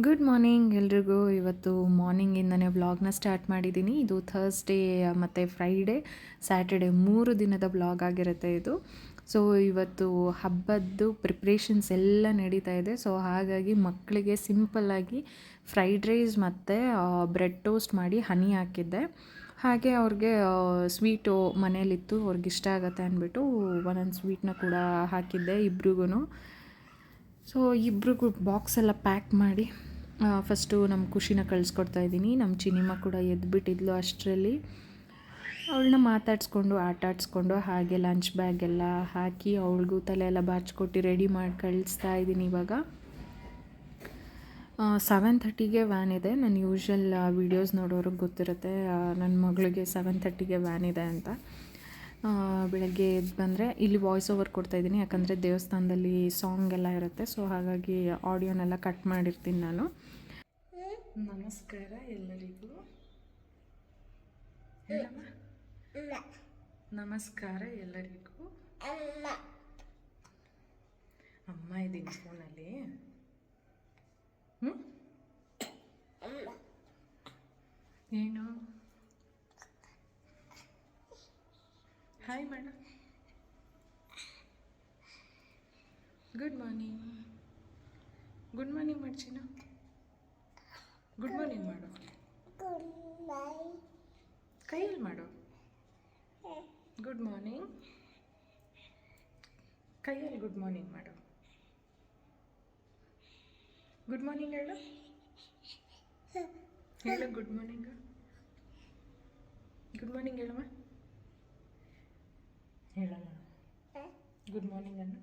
Good morning ಎಲ್ರಿಗೂ. ಇವತ್ತು ಮಾರ್ನಿಂಗಿಂದನೇ ವ್ಲಾಗ್ನ ಸ್ಟಾರ್ಟ್ ಮಾಡಿದ್ದೀನಿ. ಇದು ಥರ್ಸ್ಡೇ ಮತ್ತು ಫ್ರೈಡೇ ಸ್ಯಾಟರ್ಡೇ 3 ದಿನದ ವ್ಲಾಗ್ ಆಗಿರುತ್ತೆ ಇದು. ಸೊ ಇವತ್ತು ಹಬ್ಬದ್ದು ಪ್ರಿಪ್ರೇಷನ್ಸ್ ಎಲ್ಲ ನಡೀತಾ ಇದೆ. ಸೊ ಹಾಗಾಗಿ ಮಕ್ಕಳಿಗೆ ಸಿಂಪಲ್ಲಾಗಿ ಫ್ರೈಡ್ ರೈಸ್ ಮತ್ತು ಬ್ರೆಡ್ ಟೋಸ್ಟ್ ಮಾಡಿ ಹನಿ ಹಾಕಿದ್ದೆ. ಹಾಗೆ ಅವ್ರಿಗೆ ಸ್ವೀಟು ಮನೇಲಿತ್ತು, ಅವ್ರಿಗೆ ಇಷ್ಟ ಆಗುತ್ತೆ ಅಂದ್ಬಿಟ್ಟು ಒಂದೊಂದು ಸ್ವೀಟ್ನ ಕೂಡ ಹಾಕಿದ್ದೆ ಇಬ್ರಿಗೂ. ಸೊ ಇಬ್ರಿಗೂ ಬಾಕ್ಸ್ ಎಲ್ಲ ಪ್ಯಾಕ್ ಮಾಡಿ ಫಸ್ಟು ನಮ್ಮ ಖುಷಿನ ಕಳಿಸ್ಕೊಡ್ತಾ ಇದ್ದೀನಿ. ನಮ್ಮ ಚಿನಿಮ್ಮ ಕೂಡ ಎದ್ದುಬಿಟ್ಟಿದ್ಲು ಅಷ್ಟರಲ್ಲಿ. ಅವಳನ್ನ ಮಾತಾಡಿಸ್ಕೊಂಡು ಆಟಾಡಿಸ್ಕೊಂಡು ಹಾಗೆ ಲಂಚ್ ಬ್ಯಾಗೆಲ್ಲ ಹಾಕಿ ಅವಳಿಗೂ ತಲೆ ಎಲ್ಲ ಬಾಚಿಕೊಟ್ಟು ರೆಡಿ ಮಾಡಿ ಕಳಿಸ್ತಾ ಇದ್ದೀನಿ. ಇವಾಗ 7:30ಗೆ ವ್ಯಾನ್ ಇದೆ. ನಾನು ಯೂಶ್ವಲ್ ವೀಡಿಯೋಸ್ ನೋಡೋರಿಗೆ ಗೊತ್ತಿರುತ್ತೆ ನನ್ನ ಮಗಳಿಗೆ 7:30ಗೆ ವ್ಯಾನ್ ಇದೆ ಅಂತ. ಬೆಳಗ್ಗೆ ಎದ್ದು ಬಂದರೆ ಇಲ್ಲಿ ವಾಯ್ಸ್ ಓವರ್ ಕೊಡ್ತಾಯಿದ್ದೀನಿ, ಯಾಕಂದರೆ ದೇವಸ್ಥಾನದಲ್ಲಿ ಸಾಂಗ್ ಎಲ್ಲ ಇರುತ್ತೆ. ಸೊ ಹಾಗಾಗಿ ಆಡಿಯೋನೆಲ್ಲ ಕಟ್ ಮಾಡಿರ್ತೀನಿ ನಾನು. ನಮಸ್ಕಾರ ಎಲ್ಲರಿಗೂ. ನಮಸ್ಕಾರ ಎಲ್ಲರಿಗೂ. ಅಮ್ಮ ಇದ್ದೀನಿ ಫೋನಲ್ಲಿ. ಏನು hi madam, good morning. Good morning ಮಾಡ್ಚಿನ, ಗುಡ್ ಮಾರ್ನಿಂಗ್ ಮಾಡು, ಕೈಯಲ್ಲಿ ಮಾಡು. ಗುಡ್ ಮಾರ್ನಿಂಗ್, ಕೈಯಲ್ಲಿ ಗುಡ್ ಮಾರ್ನಿಂಗ್ ಮಾಡು. ಗುಡ್ ಮಾರ್ನಿಂಗ್ ಹೇಳು, ಹೇಳು ಗುಡ್ ಮಾರ್ನಿಂಗ್. ಗುಡ್ ಮಾರ್ನಿಂಗ್ ಹೇಳಮ್ಮ, ಹೇಳಲ್ಲ. ಗುಡ್ ಮಾರ್ನಿಂಗ್ ಅನ್ನು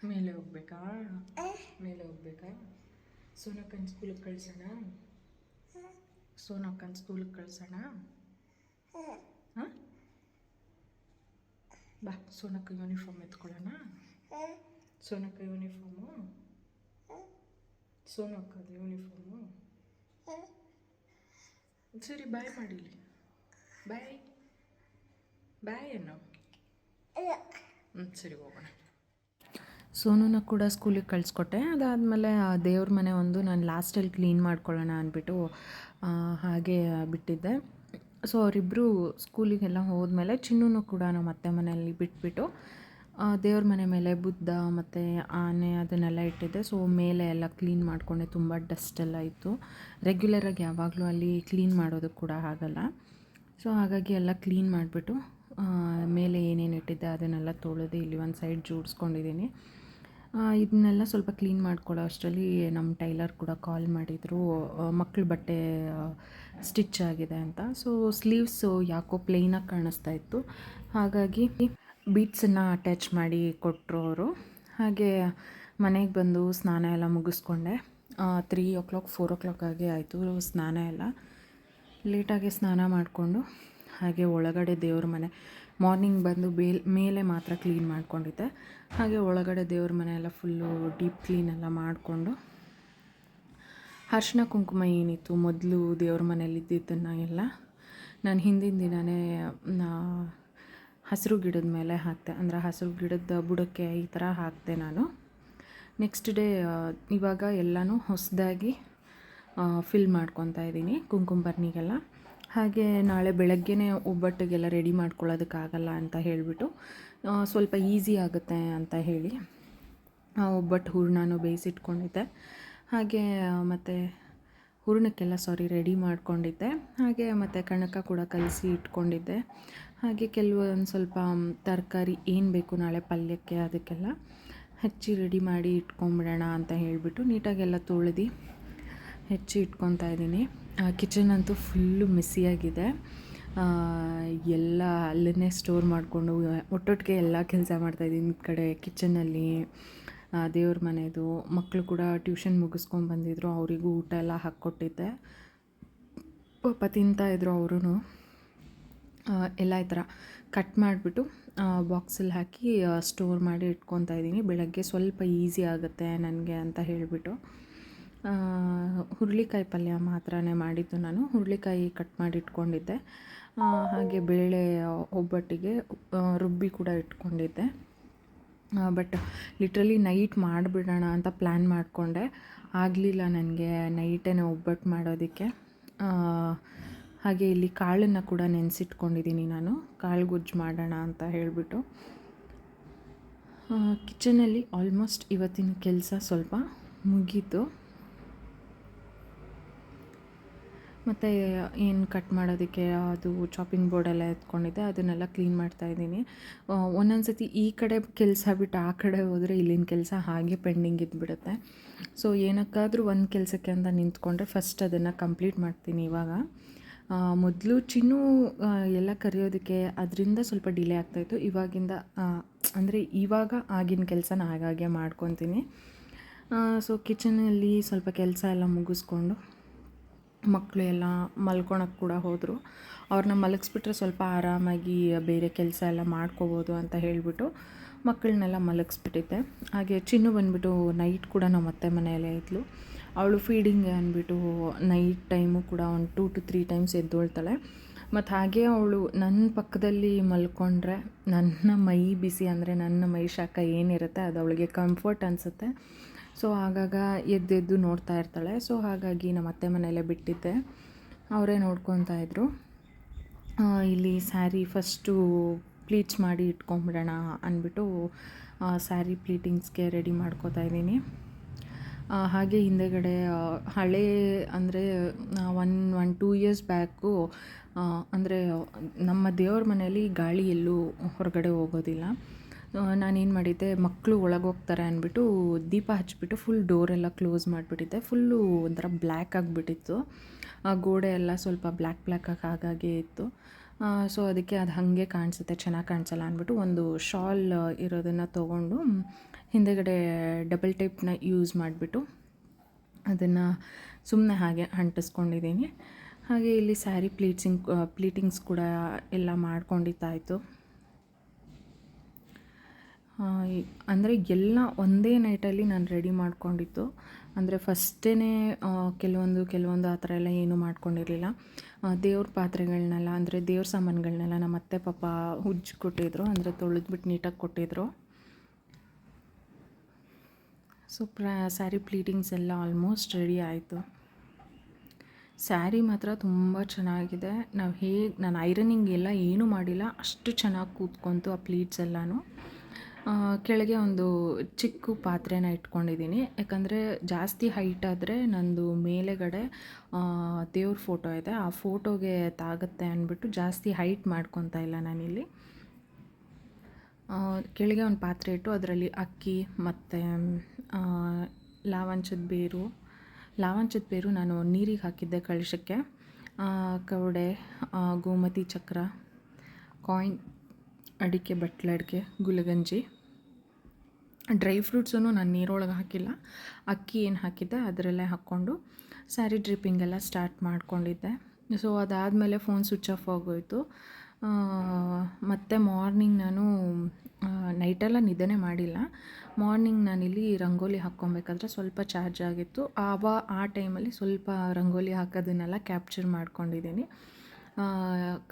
ಮೇಲೆ ಹೋಗ್ಬೇಕಾ? ಮೇಲೆ ಹೋಗ್ಬೇಕಾ? ಸೋನಕ್ಕನ ಸ್ಕೂಲಿಗೆ ಕಳ್ಸೋಣ? ಸೋನಕ್ಕನ ಸ್ಕೂಲಿಗೆ ಕಳ್ಸೋಣ? ಹಾಂ, ಬಾ. ಸೋನಕ್ಕ ಯೂನಿಫಾರ್ಮ್ ಎತ್ಕೊಳ್ಳೋಣ. ಸೋನಕ್ಕ ಯೂನಿಫಾರ್ಮು, ಸೋನಕ್ಕದು ಯೂನಿಫಾರ್ಮು. ಸರಿ, ಬಾಯ್ ಮಾಡಿಲಿ. ಬಾಯ್ ಬಾಯ್ ಅನ್ನೋ. ಸರಿ, ಹೋಗೋಣ. ಸೋನುನ ಕೂಡ ಸ್ಕೂಲಿಗೆ ಕಳಿಸ್ಕೊಟ್ಟೆ. ಅದಾದಮೇಲೆ ದೇವ್ರ ಮನೆ ಒಂದು ನಾನು ಲಾಸ್ಟಲ್ಲಿ ಕ್ಲೀನ್ ಮಾಡ್ಕೊಳ್ಳೋಣ ಅಂದ್ಬಿಟ್ಟು ಹಾಗೆ ಬಿಟ್ಟಿದ್ದೆ. ಸೊ ಅವರಿಬ್ಬರು ಸ್ಕೂಲಿಗೆಲ್ಲ ಹೋದ್ಮೇಲೆ ಚಿನ್ನೂ ಕೂಡ ನಮ್ಮ ಅತ್ತೆ ಮನೆಯಲ್ಲಿ ಬಿಟ್ಬಿಟ್ಟು ದೇವ್ರ ಮನೆ ಮೇಲೆ ಬುದ್ಧ ಮತ್ತು ಆನೆ ಅದನ್ನೆಲ್ಲ ಇಟ್ಟಿದ್ದೆ. ಸೊ ಮೇಲೆ ಎಲ್ಲ ಕ್ಲೀನ್ ಮಾಡಿಕೊಂಡೆ. ತುಂಬ ಡಸ್ಟೆಲ್ಲ ಇತ್ತು. ರೆಗ್ಯುಲರಾಗಿ ಯಾವಾಗಲೂ ಅಲ್ಲಿ ಕ್ಲೀನ್ ಮಾಡೋದಕ್ಕೆ ಕೂಡ ಆಗಲ್ಲ. ಸೊ ಹಾಗಾಗಿ ಎಲ್ಲ ಕ್ಲೀನ್ ಮಾಡಿಬಿಟ್ಟು ಮೇಲೆ ಏನೇನು ಇಟ್ಟಿದ್ದೆ ಅದನ್ನೆಲ್ಲ ತೊಳೆದು ಇಲ್ಲಿ ಒಂದು ಸೈಡ್ ಜೋಡಿಸ್ಕೊಂಡಿದ್ದೀನಿ. ಇದನ್ನೆಲ್ಲ ಸ್ವಲ್ಪ ಕ್ಲೀನ್ ಮಾಡ್ಕೊಳ್ಳೋ ಅಷ್ಟರಲ್ಲಿ ನಮ್ಮ ಟೈಲರ್ ಕೂಡ ಕಾಲ್ ಮಾಡಿದರು, ಮಕ್ಕಳ ಬಟ್ಟೆ ಸ್ಟಿಚ್ ಆಗಿದೆ ಅಂತ. ಸೊ ಸ್ಲೀವ್ಸು ಯಾಕೋ ಪ್ಲೇನಾಗಿ ಕಾಣಿಸ್ತಾ ಇತ್ತು. ಹಾಗಾಗಿ ಬೀಟ್ಸನ್ನು ಅಟ್ಯಾಚ್ ಮಾಡಿ ಕೊಟ್ಟರು ಅವರು. ಹಾಗೆ ಮನೆಗೆ ಬಂದು ಸ್ನಾನ ಎಲ್ಲ ಮುಗಿಸ್ಕೊಂಡೆ. 3 4 ಆಗಿ ಆಯಿತು ಸ್ನಾನ ಎಲ್ಲ. ಲೇಟಾಗಿ ಸ್ನಾನ ಮಾಡಿಕೊಂಡು ಹಾಗೆ ಒಳಗಡೆ ದೇವ್ರ ಮನೆ ಮಾರ್ನಿಂಗ್ ಬಂದು ಮೇಲೆ ಮಾತ್ರ ಕ್ಲೀನ್ ಮಾಡ್ಕೊಂಡಿದ್ದೆ. ಹಾಗೆ ಒಳಗಡೆ ದೇವ್ರ ಮನೆ ಎಲ್ಲ ಫುಲ್ಲು ಡೀಪ್ ಕ್ಲೀನ್ ಎಲ್ಲ ಮಾಡಿಕೊಂಡು ಅರಿಶಿನ ಕುಂಕುಮ ಏನಿತ್ತು ಮೊದಲು ದೇವ್ರ ಮನೇಲಿ ಇದ್ದಿದ್ದನ್ನು ಎಲ್ಲ ನಾನು ಹಿಂದಿನ ದಿನವೇ ಹಸಿರು ಗಿಡದ ಮೇಲೆ ಹಾಕಿದೆ. ಅಂದರೆ ಹಸಿರು ಗಿಡದ ಬುಡಕ್ಕೆ ಈ ಥರ ಹಾಕಿದೆ ನಾನು. ನೆಕ್ಸ್ಟ್ ಡೇ ಇವಾಗ ಎಲ್ಲನೂ ಹೊಸದಾಗಿ ಫಿಲ್ ಮಾಡ್ಕೊತಾ ಇದ್ದೀನಿ ಕುಂಕುಮ ಬರ್ನಿಗೆಲ್ಲ. ಹಾಗೆ ನಾಳೆ ಬೆಳಗ್ಗೆನೇ ಒಬ್ಬಟ್ಟಿಗೆಲ್ಲ ರೆಡಿ ಮಾಡ್ಕೊಳ್ಳೋದಕ್ಕಾಗಲ್ಲ ಅಂತ ಹೇಳಿಬಿಟ್ಟು ಸ್ವಲ್ಪ ಈಸಿ ಆಗುತ್ತೆ ಅಂತ ಹೇಳಿ ಒಬ್ಬಟ್ಟು ಹೂರಣನೂ ಬೇಯಿಸಿಟ್ಕೊಂಡಿದ್ದೆ. ಹಾಗೆ ಮತ್ತು ಹೂರಣಕ್ಕೆಲ್ಲ ರೆಡಿ ಮಾಡ್ಕೊಂಡಿದ್ದೆ. ಹಾಗೆ ಮತ್ತು ಕಣಕ ಕೂಡ ಕಲಸಿ ಇಟ್ಕೊಂಡಿದ್ದೆ. ಹಾಗೆ ಕೆಲವೊಂದು ಸ್ವಲ್ಪ ತರಕಾರಿ ಏನು ಬೇಕು ನಾಳೆ ಪಲ್ಯಕ್ಕೆ ಅದಕ್ಕೆಲ್ಲ ಹೆಚ್ಚಿ ರೆಡಿ ಮಾಡಿ ಇಟ್ಕೊಂಬಿಡೋಣ ಅಂತ ಹೇಳಿಬಿಟ್ಟು ನೀಟಾಗೆಲ್ಲ ತೊಳೆದು ಹೆಚ್ಚಿ ಇಟ್ಕೊತಾ ಇದ್ದೀನಿ. ಕಿಚನ್ ಅಂತೂ ಫುಲ್ಲು ಮೆಸ್ಸಿಯಾಗಿದೆ. ಎಲ್ಲ ಅಲ್ಲೇ ಸ್ಟೋರ್ ಮಾಡಿಕೊಂಡು ಒಟ್ಟೊಟ್ಟಿಗೆ ಎಲ್ಲ ಕೆಲಸ ಮಾಡ್ತಾಯಿದ್ದೀನಿ. ಈ ಕಡೆ ಕಿಚನಲ್ಲಿ ದೇವ್ರ ಮನೆಯದು. ಮಕ್ಕಳು ಕೂಡ ಟ್ಯೂಷನ್ ಮುಗಿಸ್ಕೊಂಡು ಬಂದಿದ್ದರು, ಅವರಿಗೂ ಊಟ ಎಲ್ಲ ಹಾಕ್ಕೊಟ್ಟಿದ್ದೆ. ಪಾಪ ತಿಂತಾಯಿದ್ರು ಅವರು. ಎಲ್ಲ ಈ ಥರ ಕಟ್ ಮಾಡಿಬಿಟ್ಟು ಬಾಕ್ಸಲ್ಲಿ ಹಾಕಿ ಸ್ಟೋರ್ ಮಾಡಿ ಇಟ್ಕೊತಾ ಇದ್ದೀನಿ. ಬೆಳಗ್ಗೆ ಸ್ವಲ್ಪ ಈಸಿ ಆಗುತ್ತೆ ನನಗೆ ಅಂತ ಹೇಳಿಬಿಟ್ಟು ಹುರುಳಿಕಾಯಿ ಪಲ್ಯ ಮಾತ್ರನೇ ಮಾಡಿದ್ದು ನಾನು. ಹುರುಳಿಕಾಯಿ ಕಟ್ ಮಾಡಿ ಇಟ್ಕೊಂಡಿದ್ದೆ. ಹಾಗೆ ಬೇಳೆ ಒಬ್ಬಟ್ಟಿಗೆ ರುಬ್ಬಿ ಕೂಡ ಇಟ್ಕೊಂಡಿದ್ದೆ. ಬಟ್ ಲಿಟ್ರಲಿ ನೈಟ್ ಮಾಡಿಬಿಡೋಣ ಅಂತ ಪ್ಲ್ಯಾನ್ ಮಾಡಿಕೊಂಡೆ, ಆಗಲಿಲ್ಲ ನನಗೆ ನೈಟೇ ಒಬ್ಬಟ್ಟು ಮಾಡೋದಕ್ಕೆ. ಹಾಗೆ ಇಲ್ಲಿ ಕಾಳನ್ನು ಕೂಡ ನೆನೆಸಿಟ್ಕೊಂಡಿದ್ದೀನಿ ನಾನು, ಕಾಳು ಗೊಜ್ಜು ಮಾಡೋಣ ಅಂತ ಹೇಳಿಬಿಟ್ಟು. ಕಿಚನಲ್ಲಿ ಆಲ್ಮೋಸ್ಟ್ ಇವತ್ತಿನ ಕೆಲಸ ಸ್ವಲ್ಪ ಮುಗೀತು. ಮತ್ತು ಏನು ಕಟ್ ಮಾಡೋದಕ್ಕೆ ಅದು ಚಾಪಿಂಗ್ ಬೋರ್ಡೆಲ್ಲ ಎತ್ಕೊಂಡಿದ್ದೆ, ಅದನ್ನೆಲ್ಲ ಕ್ಲೀನ್ ಮಾಡ್ತಾಯಿದ್ದೀನಿ. ಒಂದೊಂದು ಸತಿ ಈ ಕಡೆ ಕೆಲಸ ಬಿಟ್ಟು ಆ ಕಡೆ ಹೋದರೆ ಇಲ್ಲಿನ ಕೆಲಸ ಹಾಗೆ ಪೆಂಡಿಂಗ್ ಇದ್ದುಬಿಡುತ್ತೆ. ಸೊ ಏನಕ್ಕಾದರೂ ಒಂದು ಕೆಲಸಕ್ಕೆ ಅಂತ ನಿಂತ್ಕೊಂಡ್ರೆ ಫಸ್ಟ್ ಅದನ್ನು ಕಂಪ್ಲೀಟ್ ಮಾಡ್ತೀನಿ ಇವಾಗ. ಮೊದಲು ಚಿನ್ನು ಎಲ್ಲ ಕರೆಯೋದಕ್ಕೆ ಅದರಿಂದ ಸ್ವಲ್ಪ ಡಿಲೇ ಆಗ್ತಾಯಿತ್ತು. ಇವಾಗಿಂದ ಅಂದರೆ ಇವಾಗ ಆಗಿನ ಕೆಲಸನ ಹಾಗಾಗೆ ಮಾಡ್ಕೊತೀನಿ. ಸೊ ಕಿಚನಲ್ಲಿ ಸ್ವಲ್ಪ ಕೆಲಸ ಎಲ್ಲ ಮುಗಿಸ್ಕೊಂಡು ಮಕ್ಕಳು ಎಲ್ಲ ಮಲ್ಕೊಳಕ್ಕೆ ಕೂಡ ಹೋದರು. ಅವ್ರನ್ನ ಮಲಗಿಸ್ಬಿಟ್ರೆ ಸ್ವಲ್ಪ ಆರಾಮಾಗಿ ಬೇರೆ ಕೆಲಸ ಎಲ್ಲ ಮಾಡ್ಕೋಬೋದು ಅಂತ ಹೇಳಿಬಿಟ್ಟು ಮಕ್ಕಳನ್ನೆಲ್ಲ ಮಲಗಿಸ್ಬಿಟ್ಟಿದ್ದೆ. ಹಾಗೆ ಚಿನ್ನು ಬಂದುಬಿಟ್ಟು ನೈಟ್ ಕೂಡ ನಮ್ಮ ಅತ್ತೆ ಮನೆಯಲ್ಲೇ ಇದ್ಲು. ಅವಳು ಫೀಡಿಂಗ್ ಅಂದ್ಬಿಟ್ಟು ನೈಟ್ ಟೈಮು ಕೂಡ ಒಂದು 2 to 3 ಟೈಮ್ಸ್ ಎದ್ದೊಳ್ತಾಳೆ. ಮತ್ತು ಹಾಗೆ ಅವಳು ನನ್ನ ಪಕ್ಕದಲ್ಲಿ ಮಲ್ಕೊಂಡ್ರೆ ನನ್ನ ಮೈ ಬಿಸಿ, ಅಂದರೆ ನನ್ನ ಮೈ ಶಾಖ ಏನಿರುತ್ತೆ ಅದು ಅವಳಿಗೆ ಕಂಫರ್ಟ್ ಅನಿಸುತ್ತೆ. ಸೊ ಆಗಾಗ ಎದ್ದೆದ್ದು ನೋಡ್ತಾ ಇರ್ತಾಳೆ. ಸೊ ಹಾಗಾಗಿ ನಮ್ಮ ಅತ್ತೆ ಮನೆಯಲ್ಲೇ ಬಿಟ್ಟಿದ್ದೆ, ಅವರೇ ನೋಡ್ಕೊತಾ ಇದ್ದರು. ಇಲ್ಲಿ ಸ್ಯಾರಿ ಫಸ್ಟು ಪ್ಲೀಟ್ಸ್ ಮಾಡಿ ಇಟ್ಕೊಂಬಿಡೋಣ ಅಂದ್ಬಿಟ್ಟು ಸ್ಯಾರಿ ಪ್ಲೀಟಿಂಗ್ಸ್ಗೆ ರೆಡಿ ಮಾಡ್ಕೋತಾ ಇದ್ದೀನಿ. ಹಾಗೆ ಹಿಂದೆಗಡೆ ಹಳೇ ಅಂದರೆ 1-2 ಇಯರ್ಸ್ ಬ್ಯಾಕು ಅಂದರೆ ನಮ್ಮ ದೇವ್ರ ಮನೆಯಲ್ಲಿ ಗಾಳಿ ಎಲ್ಲೂ ಹೊರಗಡೆ ಹೋಗೋದಿಲ್ಲ. ನಾನೇನು ಮಾಡಿದ್ದೆ, ಮಕ್ಕಳು ಒಳಗೋಗ್ತಾರೆ ಅಂದ್ಬಿಟ್ಟು ದೀಪ ಹಚ್ಬಿಟ್ಟು ಫುಲ್ ಡೋರೆಲ್ಲ ಕ್ಲೋಸ್ ಮಾಡಿಬಿಟ್ಟಿದ್ದೆ. ಫುಲ್ಲು ಒಂಥರ ಬ್ಲ್ಯಾಕ್ ಆಗಿಬಿಟ್ಟಿತ್ತು, ಗೋಡೆ ಎಲ್ಲ ಸ್ವಲ್ಪ ಬ್ಲ್ಯಾಕ್ ಹಾಗಾಗೆ ಇತ್ತು. ಸೊ ಅದಕ್ಕೆ ಅದು ಹಾಗೆ ಕಾಣಿಸುತ್ತೆ, ಚೆನ್ನಾಗಿ ಕಾಣಿಸಲ್ಲ ಅಂದ್ಬಿಟ್ಟು ಒಂದು ಶಾಲ್ ಇರೋದನ್ನು ತೊಗೊಂಡು ಹಿಂದೆಗಡೆ ಡಬಲ್ ಟೇಪ್ನ ಯೂಸ್ ಮಾಡಿಬಿಟ್ಟು ಅದನ್ನು ಸುಮ್ಮನೆ ಹಾಗೆ ಅಂಟಿಸ್ಕೊಂಡಿದ್ದೀನಿ. ಹಾಗೆ ಇಲ್ಲಿ ಸ್ಯಾರಿ ಪ್ಲೀಟಿಂಗ್ಸ್ ಕೂಡ ಎಲ್ಲ ಮಾಡ್ಕೊಂಡಿದ್ದಾಯಿತು. ಅಂದರೆ ಎಲ್ಲ ಒಂದೇ ನೈಟಲ್ಲಿ ನಾನು ರೆಡಿ ಮಾಡ್ಕೊಂಡಿದ್ದು. ಅಂದರೆ ಫಸ್ಟೇ ಕೆಲವೊಂದು ಆ ಥರ ಎಲ್ಲ ಏನೂ ಮಾಡ್ಕೊಂಡಿರಲಿಲ್ಲ. ದೇವ್ರ ಪಾತ್ರೆಗಳನ್ನೆಲ್ಲ, ಅಂದರೆ ದೇವ್ರ ಸಾಮಾನುಗಳನ್ನೆಲ್ಲ ನಮ್ಮ ಅತ್ತೆ ಪಾಪ ಉಜ್ಜಿ ಕೊಟ್ಟಿದ್ರು, ಅಂದರೆ ತೊಳೆದ್ಬಿಟ್ಟು ನೀಟಾಗಿ ಕೊಟ್ಟಿದ್ರು. ಸೊ ಸ್ಯಾರಿ ಪ್ಲೀಟಿಂಗ್ಸ್ ಎಲ್ಲ ಆಲ್ಮೋಸ್ಟ್ ರೆಡಿ ಆಯಿತು. ಸ್ಯಾರಿ ಮಾತ್ರ ತುಂಬ ಚೆನ್ನಾಗಿದೆ. ನಾನು ಐರನಿಂಗ್ ಎಲ್ಲ ಏನೂ ಮಾಡಿಲ್ಲ, ಅಷ್ಟು ಚೆನ್ನಾಗಿ ಕೂತ್ಕೊಂತು ಆ ಪ್ಲೀಟ್ಸ್ ಎಲ್ಲನೂ. ಕೆಳಗೆ ಒಂದು ಚಿಕ್ಕ ಪಾತ್ರೆನ ಇಟ್ಕೊಂಡಿದ್ದೀನಿ, ಯಾಕಂದರೆ ಜಾಸ್ತಿ ಹೈಟ್ ಆದರೆ ನಂದು ಮೇಲೆಗಡೆ ದೇವ್ರ ಫೋಟೋ ಇದೆ, ಆ ಫೋಟೋಗೆ ತಾಗುತ್ತೆ ಅಂದ್ಬಿಟ್ಟು ಜಾಸ್ತಿ ಹೈಟ್ ಮಾಡ್ಕೊತಾ ಇಲ್ಲ ನಾನಿಲ್ಲಿ. ಕೆಳಗೆ ಒಂದು ಪಾತ್ರೆ ಇಟ್ಟು ಅದರಲ್ಲಿ ಅಕ್ಕಿ ಮತ್ತು ಲಾವಂಚದ ಬೇರು ನಾನು ನೀರಿಗೆ ಹಾಕಿದ್ದೆ ಕಳಶಕ್ಕೆ. ಕವಡೆ, ಗೋಮತಿ ಚಕ್ರ, ಕಾಯಿನ್, ಅಡಿಕೆ, ಬಟ್ಲಡಿಕೆ, ಗುಲಗಂಜಿ, ಡ್ರೈ ಫ್ರೂಟ್ಸೂ ನಾನು ನೀರೊಳಗೆ ಹಾಕಿಲ್ಲ, ಅಕ್ಕಿ ಏನು ಹಾಕಿದ್ದೆ ಅದರಲ್ಲೇ ಹಾಕ್ಕೊಂಡು ಸ್ಯಾರಿ ಡ್ರಿಪ್ಪಿಂಗೆಲ್ಲ ಸ್ಟಾರ್ಟ್ ಮಾಡ್ಕೊಂಡಿದ್ದೆ. ಸೊ ಅದಾದಮೇಲೆ ಫೋನ್ ಸ್ವಿಚ್ ಆಫ್ ಆಗೋಯಿತು. ಮತ್ತು ಮಾರ್ನಿಂಗ್ ನಾನು ನೈಟೆಲ್ಲ ನಿದ್ದೆನೇ ಮಾಡಿಲ್ಲ. ಮಾರ್ನಿಂಗ್ ನಾನಿಲ್ಲಿ ರಂಗೋಲಿ ಹಾಕ್ಕೊಬೇಕಾದ್ರೆ ಸ್ವಲ್ಪ ಚಾರ್ಜ್ ಆಗಿತ್ತು, ಆ ಟೈಮಲ್ಲಿ ಸ್ವಲ್ಪ ರಂಗೋಲಿ ಹಾಕೋದನ್ನೆಲ್ಲ ಕ್ಯಾಪ್ಚರ್ ಮಾಡ್ಕೊಂಡಿದ್ದೀನಿ.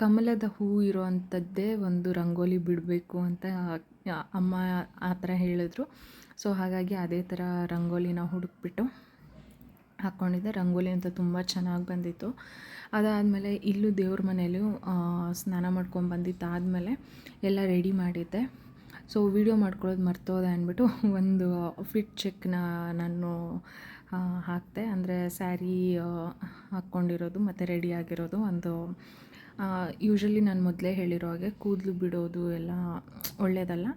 ಕಮಲದ ಹೂ ಇರೋವಂಥದ್ದೇ ಒಂದು ರಂಗೋಲಿ ಬಿಡಬೇಕು ಅಂತ ಅಮ್ಮ ಆ ಥರ ಹೇಳಿದ್ರು. ಸೊ ಹಾಗಾಗಿ ಅದೇ ಥರ ರಂಗೋಲಿನ ಹುಡುಕ್ಬಿಟ್ಟು ಹಾಕ್ಕೊಂಡಿದ್ದೆ. ರಂಗೋಲಿ ಅಂತ ತುಂಬ ಚೆನ್ನಾಗಿ ಬಂದಿತ್ತು. ಅದಾದಮೇಲೆ ಇಲ್ಲೂ ದೇವ್ರ ಮನೆಯಲ್ಲೂ ಸ್ನಾನ ಮಾಡ್ಕೊಂಡ್ಬಂದಿದ್ದಾದಮೇಲೆ ಎಲ್ಲ ರೆಡಿ ಮಾಡಿದ್ದೆ. ಸೊ ವೀಡಿಯೋ ಮಾಡ್ಕೊಳ್ಳೋದು ಮರ್ತೋದೆ ಅಂದ್ಬಿಟ್ಟು ಒಂದು ಫಿಟ್ ಚೆಕ್ನ ನಾನು ಹಾಕಿದೆ. ಅಂದರೆ ಸ್ಯಾರಿ ಹಾಕ್ಕೊಂಡಿರೋದು ಮತ್ತು ರೆಡಿ ಆಗಿರೋದು ಒಂದು. ಯೂಶ್ವಲಿ ನಾನು ಮೊದಲೇ ಹೇಳಿರೋ ಹಾಗೆ ಕೂದಲು ಬಿಡೋದು ಎಲ್ಲ ಒಳ್ಳೆಯದಲ್ಲ.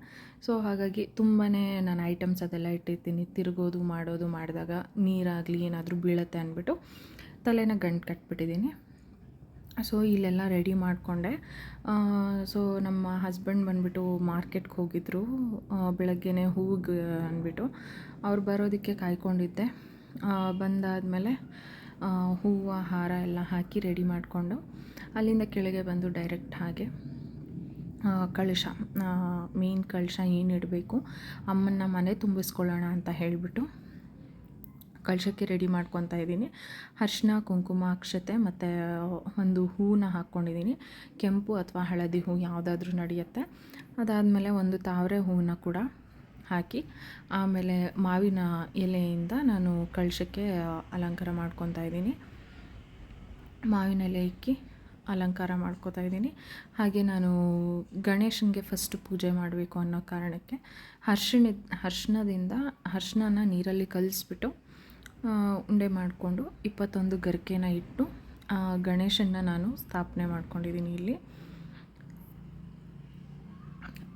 ಸೊ ಹಾಗಾಗಿ ತುಂಬಾ ನಾನು ಐಟಮ್ಸ್ ಅದೆಲ್ಲ ಇಟ್ಟಿರ್ತೀನಿ, ತಿರುಗೋದು ಮಾಡಿದಾಗ ನೀರಾಗಲಿ ಏನಾದರೂ ಬೀಳುತ್ತೆ ಅಂದ್ಬಿಟ್ಟು ತಲೆನ ಗಂಟು ಕಟ್ಬಿಟ್ಟಿದ್ದೀನಿ. ಸೊ ಇಲ್ಲೆಲ್ಲ ರೆಡಿ ಮಾಡಿಕೊಂಡೆ. ಸೊ ನಮ್ಮ ಹಸ್ಬೆಂಡ್ ಬಂದುಬಿಟ್ಟು ಮಾರ್ಕೆಟ್ಗೆ ಹೋಗಿದ್ದರು ಬೆಳಗ್ಗೆನೇ ಹೂವಿಗೆ ಅಂದ್ಬಿಟ್ಟು. ಅವ್ರು ಬರೋದಕ್ಕೆ ಕಾಯ್ಕೊಂಡಿದ್ದೆ. ಬಂದಾದಮೇಲೆ ಹೂವು ಹಾರ ಎಲ್ಲ ಹಾಕಿ ರೆಡಿ ಮಾಡಿಕೊಂಡು ಅಲ್ಲಿಂದ ಕೆಳಗೆ ಬಂದು ಡೈರೆಕ್ಟ್ ಹಾಗೆ ಕಳಶ, ಮೇನ್ ಕಳಶ ಏನು ಇಡಬೇಕು, ಅಮ್ಮನ ಮನೆ ತುಂಬಿಸ್ಕೊಳ್ಳೋಣ ಅಂತ ಹೇಳಿಬಿಟ್ಟು ಕಳಶಕ್ಕೆ ರೆಡಿ ಮಾಡ್ಕೊತಾ ಇದ್ದೀನಿ. ಅರಿಶಿನ, ಕುಂಕುಮ, ಅಕ್ಷತೆ ಮತ್ತು ಒಂದು ಹೂವನ್ನ ಹಾಕ್ಕೊಂಡಿದ್ದೀನಿ. ಕೆಂಪು ಅಥವಾ ಹಳದಿ ಹೂ ಯಾವುದಾದ್ರೂ ನಡೆಯುತ್ತೆ. ಅದಾದಮೇಲೆ ಒಂದು ತಾವರೆ ಹೂವನ್ನ ಕೂಡ ಹಾಕಿ ಆಮೇಲೆ ಮಾವಿನ ಎಲೆಯಿಂದ ನಾನು ಕಳಶಕ್ಕೆ ಅಲಂಕಾರ ಮಾಡ್ಕೊತಾ ಇದ್ದೀನಿ. ಮಾವಿನ ಎಲೆ ಇಕ್ಕಿ ಅಲಂಕಾರ ಮಾಡ್ಕೋತಾ ಇದ್ದೀನಿ. ಹಾಗೆ ನಾನು ಗಣೇಶನಿಗೆ ಫಸ್ಟ್ ಪೂಜೆ ಮಾಡಬೇಕು ಅನ್ನೋ ಕಾರಣಕ್ಕೆ ಅರ್ಶಿಣನ ನೀರಲ್ಲಿ ಕಲಿಸ್ಬಿಟ್ಟು ಉಂಡೆ ಮಾಡಿಕೊಂಡು 21 ಗರಿಕೆನ ಇಟ್ಟು ಗಣೇಶನ್ನ ನಾನು ಸ್ಥಾಪನೆ ಮಾಡ್ಕೊಂಡಿದ್ದೀನಿ ಇಲ್ಲಿ.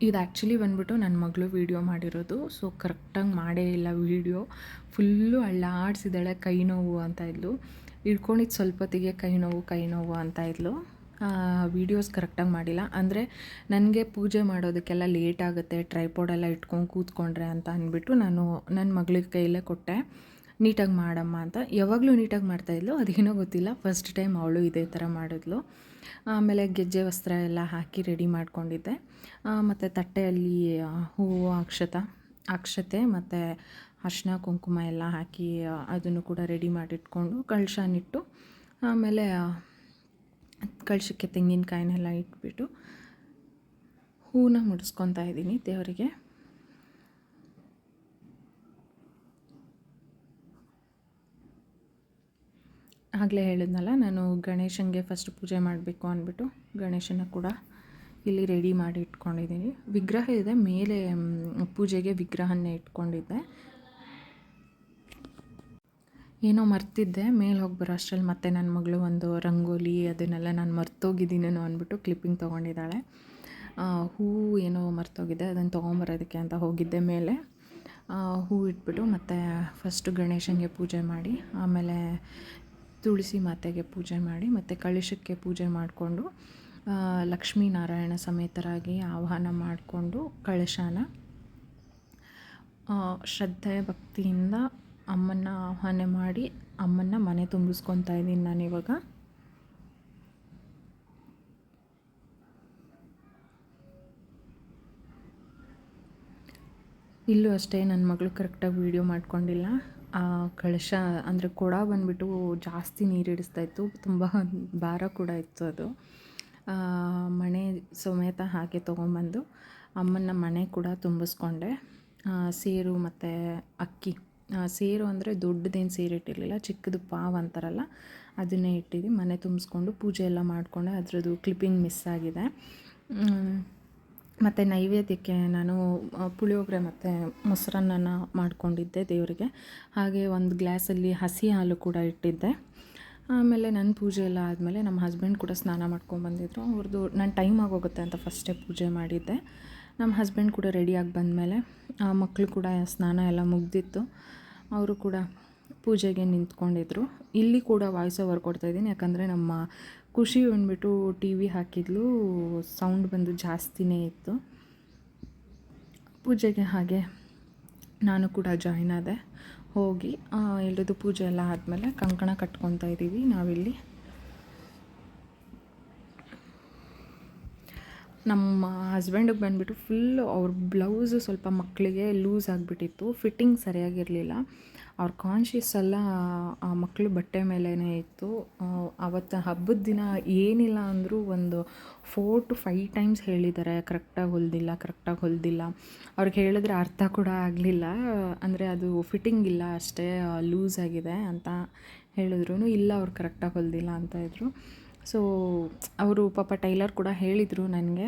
ಇದು ಆ್ಯಕ್ಚುಲಿ ಬಂದ್ಬಿಟ್ಟು ನನ್ನ ಮಗಳು ವೀಡಿಯೋ ಮಾಡಿರೋದು. ಸೊ ಕರೆಕ್ಟಾಗಿ ಮಾಡೇ ಇಲ್ಲ ವೀಡಿಯೋ. ಫುಲ್ಲು ಅಳ್ಳಾಡಿಸಿದ್ದಾಳೆ, ಕೈ ನೋವು ಅಂತ ಇದ್ಲು. ಹಿಡ್ಕೊಂಡಿದ್ದು ಸ್ವಲ್ಪ ಹೊತ್ತಿಗೆ ಕೈ ನೋವು ಅಂತ ಇದ್ಲು. ವೀಡಿಯೋಸ್ ಕರೆಕ್ಟಾಗಿ ಮಾಡಿಲ್ಲ. ಅಂದರೆ ನನಗೆ ಪೂಜೆ ಮಾಡೋದಕ್ಕೆಲ್ಲ ಲೇಟ್ ಆಗುತ್ತೆ, ಟ್ರೈಪಾಡೆಲ್ಲ ಇಟ್ಕೊಂಡು ಕೂತ್ಕೊಂಡ್ರೆ ಅಂತ ಅಂದ್ಬಿಟ್ಟು ನಾನು ನನ್ನ ಮಗಳಿಗೆ ಕೈಯಲ್ಲೇ ಕೊಟ್ಟೆ, ನೀಟಾಗಿ ಮಾಡಮ್ಮ ಅಂತ. ಯಾವಾಗಲೂ ನೀಟಾಗಿ ಮಾಡ್ತಾಯಿದ್ಲು, ಅದೇನೋ ಗೊತ್ತಿಲ್ಲ, ಫಸ್ಟ್ ಟೈಮ್ ಅವಳು ಇದೇ ಥರ ಮಾಡಿದ್ಲು. ಆಮೇಲೆ ಗೆಜ್ಜೆ ವಸ್ತ್ರ ಎಲ್ಲ ಹಾಕಿ ರೆಡಿ ಮಾಡ್ಕೊಂಡಿದ್ದೆ. ಮತ್ತು ತಟ್ಟೆಯಲ್ಲಿ ಹೂವು, ಅಕ್ಷತೆ ಮತ್ತು ಅರಿಶಿನ ಕುಂಕುಮ ಎಲ್ಲ ಹಾಕಿ ಅದನ್ನು ಕೂಡ ರೆಡಿ ಮಾಡಿಟ್ಕೊಂಡು ಕಳಶನಿಟ್ಟು ಆಮೇಲೆ ಕಳಶಕ್ಕೆ ತೆಂಗಿನಕಾಯಿನೆಲ್ಲ ಇಟ್ಬಿಟ್ಟು ಹೂವನ್ನ ಮುಡಿಸ್ಕೊತಾ ಇದ್ದೀನಿ ದೇವರಿಗೆ. ಆಗಲೇ ಹೇಳಿದ್ನಲ್ಲ, ನಾನು ಗಣೇಶನಿಗೆ ಫಸ್ಟ್ ಪೂಜೆ ಮಾಡಬೇಕು ಅಂದ್ಬಿಟ್ಟು ಗಣೇಶನ ಕೂಡ ಇಲ್ಲಿ ರೆಡಿ ಮಾಡಿ ಇಟ್ಕೊಂಡಿದ್ದೀನಿ. ವಿಗ್ರಹ ಇದೆ ಮೇಲೆ, ಪೂಜೆಗೆ ವಿಗ್ರಹನ್ನೇ ಇಟ್ಕೊಂಡಿದ್ದೆ. ಏನೋ ಮರ್ತಿದ್ದೆ, ಮೇಲೆ ಹೋಗಿ ಬರೋ ಅಷ್ಟರಲ್ಲಿ ಮತ್ತೆ ನನ್ನ ಮಗಳು ಒಂದು ರಂಗೋಲಿ ಅದನ್ನೆಲ್ಲ ನಾನು ಮರ್ತೋಗಿದ್ದೀನೇನೋ ಅಂದ್ಬಿಟ್ಟು ಕ್ಲಿಪ್ಪಿಂಗ್ ತೊಗೊಂಡಿದ್ದಾಳೆ. ಹೂವು ಏನೋ ಮರ್ತೋಗಿದ್ದೆ, ಅದನ್ನು ತೊಗೊಂಬರೋದಕ್ಕೆ ಅಂತ ಹೋಗಿದ್ದೆ ಮೇಲೆ. ಹೂ ಇಟ್ಬಿಟ್ಟು ಮತ್ತು ಫಸ್ಟು ಗಣೇಶನಿಗೆ ಪೂಜೆ ಮಾಡಿ, ಆಮೇಲೆ ತುಳಸಿ ಮಾತೆಗೆ ಪೂಜೆ ಮಾಡಿ, ಮತ್ತು ಕಳಶಕ್ಕೆ ಪೂಜೆ ಮಾಡಿಕೊಂಡು ಲಕ್ಷ್ಮೀನಾರಾಯಣ ಸಮೇತರಾಗಿ ಆಹ್ವಾನ ಮಾಡಿಕೊಂಡು ಕಳಶನ ಶ್ರದ್ಧೆ ಭಕ್ತಿಯಿಂದ ಅಮ್ಮನ ಆಹ್ವಾನ ಮಾಡಿ ಅಮ್ಮನ ಮನೆ ತುಂಬಿಸ್ಕೊತಾ ಇದ್ದೀನಿ ನಾನಿವಾಗ. ಇಲ್ಲೂ ಅಷ್ಟೇ ನನ್ನ ಮಗಳು ಕರೆಕ್ಟಾಗಿ ವೀಡಿಯೋ ಮಾಡ್ಕೊಂಡಿಲ್ಲ. ಕಳಶ ಅಂದರೆ ಕೊಡ ಬಂದುಬಿಟ್ಟು ಜಾಸ್ತಿ ನೀರು ಹಿಡಿಸ್ತಾಯಿತ್ತು, ತುಂಬ ಭಾರ ಕೂಡ ಇತ್ತು ಅದು. ಮಣೆ ಸಮೇತ ಹಾಗೆ ತೊಗೊಂಬಂದು ಅಮ್ಮನ ಮನೆ ಕೂಡ ತುಂಬಿಸ್ಕೊಂಡೆ. ಸೇರು ಮತ್ತು ಅಕ್ಕಿ, ಸೇರು ಅಂದರೆ ದೊಡ್ಡದೇನು ಸೇರು ಇಟ್ಟಿರಲಿಲ್ಲ, ಚಿಕ್ಕದು ಪಾವ್ ಅಂತಾರಲ್ಲ ಅದನ್ನೇ ಇಟ್ಟಿದ್ದು. ಮನೆ ತುಂಬಿಸ್ಕೊಂಡು ಪೂಜೆ ಎಲ್ಲ ಮಾಡಿಕೊಂಡೆ. ಅದರದ್ದು ಕ್ಲಿಪ್ಪಿಂಗ್ ಮಿಸ್ ಆಗಿದೆ. ಮತ್ತು ನೈವೇದ್ಯಕ್ಕೆ ನಾನು ಪುಳಿಯೋಗರೆ ಮತ್ತು ಮೊಸರನ್ನ ಮಾಡ್ಕೊಂಡಿದ್ದೆ ದೇವರಿಗೆ. ಹಾಗೆ ಒಂದು ಗ್ಲಾಸಲ್ಲಿ ಹಸಿ ಹಾಲು ಕೂಡ ಇಟ್ಟಿದ್ದೆ. ಆಮೇಲೆ ನನ್ನ ಪೂಜೆ ಎಲ್ಲ ಆದಮೇಲೆ ನಮ್ಮ ಹಸ್ಬೆಂಡ್ ಕೂಡ ಸ್ನಾನ ಮಾಡ್ಕೊಂಡ್ಬಂದಿದ್ರು. ಅವ್ರದ್ದು ನಾನು ಟೈಮ್ ಆಗೋಗುತ್ತೆ ಅಂತ ಫಸ್ಟೇ ಪೂಜೆ ಮಾಡಿದ್ದೆ. ನಮ್ಮ ಹಸ್ಬೆಂಡ್ ಕೂಡ ರೆಡಿಯಾಗಿ ಬಂದಮೇಲೆ ಮಕ್ಕಳು ಕೂಡ ಸ್ನಾನ ಎಲ್ಲ ಮುಗ್ದಿತ್ತು, ಅವರು ಕೂಡ ಪೂಜೆಗೆ ನಿಂತ್ಕೊಂಡಿದ್ರು. ಇಲ್ಲಿ ಕೂಡ ವಾಯ್ಸ್ ಓವರ್ ಕೊಡ್ತಾಯಿದ್ದೀನಿ, ಯಾಕಂದರೆ ನಮ್ಮ ಖುಷಿ ಬಂದುಬಿಟ್ಟು ಟಿ ವಿ ಹಾಕಿದ್ಲು, ಸೌಂಡ್ ಬಂದು ಜಾಸ್ತಿನೇ ಇತ್ತು. ಪೂಜೆಗೆ ಹಾಗೆ ನಾನು ಕೂಡ ಜಾಯ್ನ್ ಆದೆ. ಹೋಗಿ ಎಲ್ರದ್ದು ಪೂಜೆ ಎಲ್ಲ ಆದಮೇಲೆ ಕಂಕಣ ಕಟ್ಕೊತಾ ಇದ್ದೀವಿ ನಾವಿಲ್ಲಿ. ನಮ್ಮ ಹಸ್ಬೆಂಡಿಗೆ ಬಂದುಬಿಟ್ಟು ಫುಲ್ಲು ಅವ್ರ ಬ್ಲೌಸು ಸ್ವಲ್ಪ ಮಕ್ಕಳಿಗೆ ಲೂಸ್ ಆಗಿಬಿಟ್ಟಿತ್ತು, ಫಿಟ್ಟಿಂಗ್ ಸರಿಯಾಗಿರಲಿಲ್ಲ. ಅವ್ರ ಕಾನ್ಷಿಯಸ್ ಎಲ್ಲ ಆ ಮಕ್ಕಳು ಬಟ್ಟೆ ಮೇಲೇ ಇತ್ತು. ಅವತ್ತು ಹಬ್ಬದ ದಿನ ಏನಿಲ್ಲ ಅಂದರೂ ಒಂದು 4 to 5 ಟೈಮ್ಸ್ ಹೇಳಿದ್ದಾರೆ ಕರೆಕ್ಟಾಗಿ ಹೊಲ್ದಿಲ್ಲ. ಅವ್ರಿಗೆ ಹೇಳಿದ್ರೆ ಅರ್ಥ ಕೂಡ ಆಗಲಿಲ್ಲ. ಅಂದರೆ ಅದು ಫಿಟ್ಟಿಂಗ್ ಇಲ್ಲ ಅಷ್ಟೇ, ಲೂಸ್ ಆಗಿದೆ ಅಂತ ಹೇಳಿದ್ರು. ಇಲ್ಲ ಅವ್ರು ಕರೆಕ್ಟಾಗಿ ಹೊಲ್ದಿಲ್ಲ ಅಂತ ಇದ್ದರು. ಸೊ ಅವರು ಪಾಪ ಟೈಲರ್ ಕೂಡ ಹೇಳಿದರು ನನಗೆ,